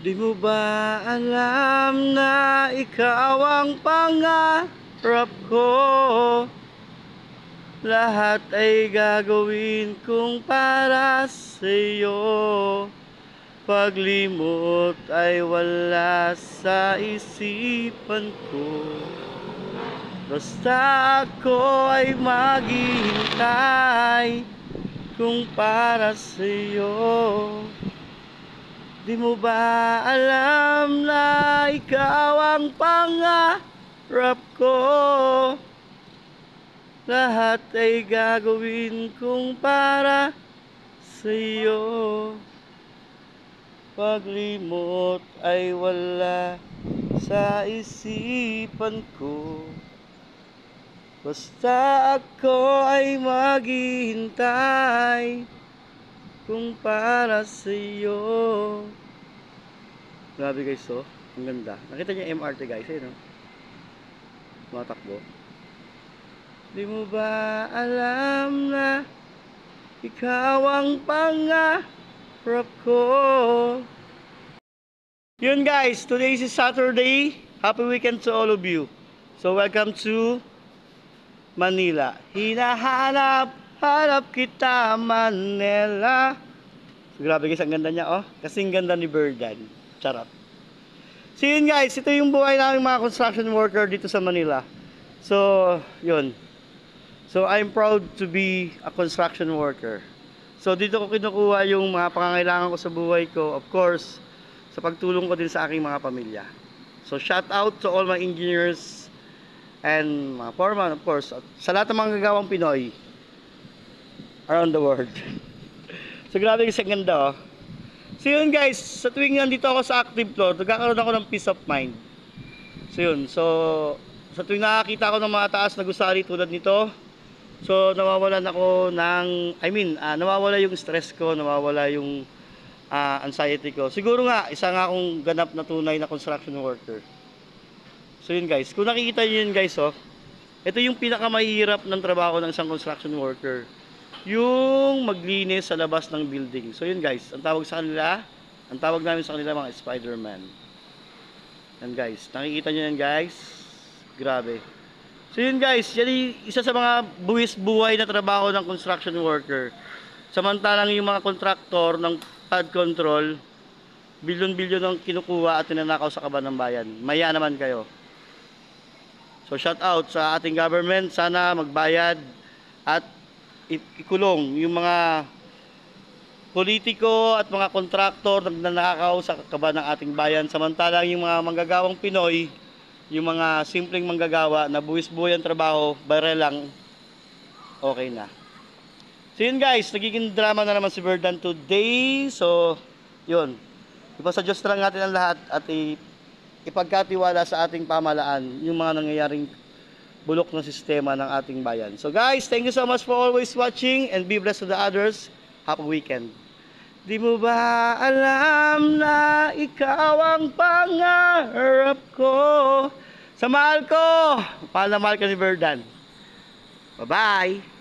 Di mo ba alam na ikaw ang pangarap ko? Lahat ay gagawin kong para sa'yo. Paglimot ay wala sa isipan ko. Basta ako ay maghihintay kung para sa'yo. Di mo ba alam na ikaw ang pangarap ko? Lahat ay gagawin kong para sa'yo. Paglimot ay wala sa isipan ko. Basta ako ay maghihintay kung para sa'yo. Grabe guys, oh. Ang ganda. Nakita niyo yung MRT guys, no? Matakbo. Di mo ba alam na ikaw ang pangarap ko? Yun guys, today is Saturday. Happy weekend to all of you. So welcome to Manila. Hinahanap kita Manila. So, grabe guys, ang ganda niya, oh. Kasing ganda ni Birdan. Charot. So yun guys, ito yung buhay namin mga construction worker dito sa Manila. So, yun. So I'm proud to be a construction worker. So dito ko kinukuha yung mga pangangailangan ko sa buhay ko. Of course, sa pagtulong ko din sa aking mga pamilya. So shout out to all my engineers and mga foreman, of course, sa lahat ng mga gagawang Pinoy around the world. So grabe kasi ang ganda, oh. So yun guys, sa tuwing nandito ako sa active floor, nagkakaroon ako ng peace of mind. So yun, so sa tuwing nakakita ako ng mga taas na gusali tulad nito, so nawawalan ako ng, nawawala yung stress ko, nawawala yung anxiety ko. Siguro nga, isa nga akong ganap na tunay na construction worker. So yun guys, kung nakikita nyo yun guys, oh, ito yung pinakamahirap ng trabaho ng isang construction worker. Yung maglinis sa labas ng building. So yun guys, ang tawag namin sa kanila mga Spider-Man. Yan guys, nakikita nyo yan guys. Grabe. So yun guys, yan isa sa mga buwis buhay na trabaho ng construction worker. Samantalang yung mga kontraktor ng flood control, bilyon-bilyon ang kinukuha at tinanakaw sa kaban ng bayan. Maya naman kayo. So shout out sa ating government, sana magbayad at ikulong yung mga politiko at mga kontraktor na nanakaw sa kaban ng ating bayan. Samantalang yung mga manggagawang Pinoy, yung mga simpleng manggagawa na buwis-buhay ang trabaho, bare lang, okay na. So yun guys, nagiging drama na naman si Birdan today. So yun, ipasa Diyos na lang natin ang lahat at ipagkatiwala sa ating pamahalaan yung mga nangyayaring bulok na sistema ng ating bayan. So guys, thank you so much for always watching and be blessed to the others. Happy weekend. Di mo ba alam na ikaw ang pangarap ko? Sa mahal ko, mahal na mahal ka ni Birdan. Bye-bye!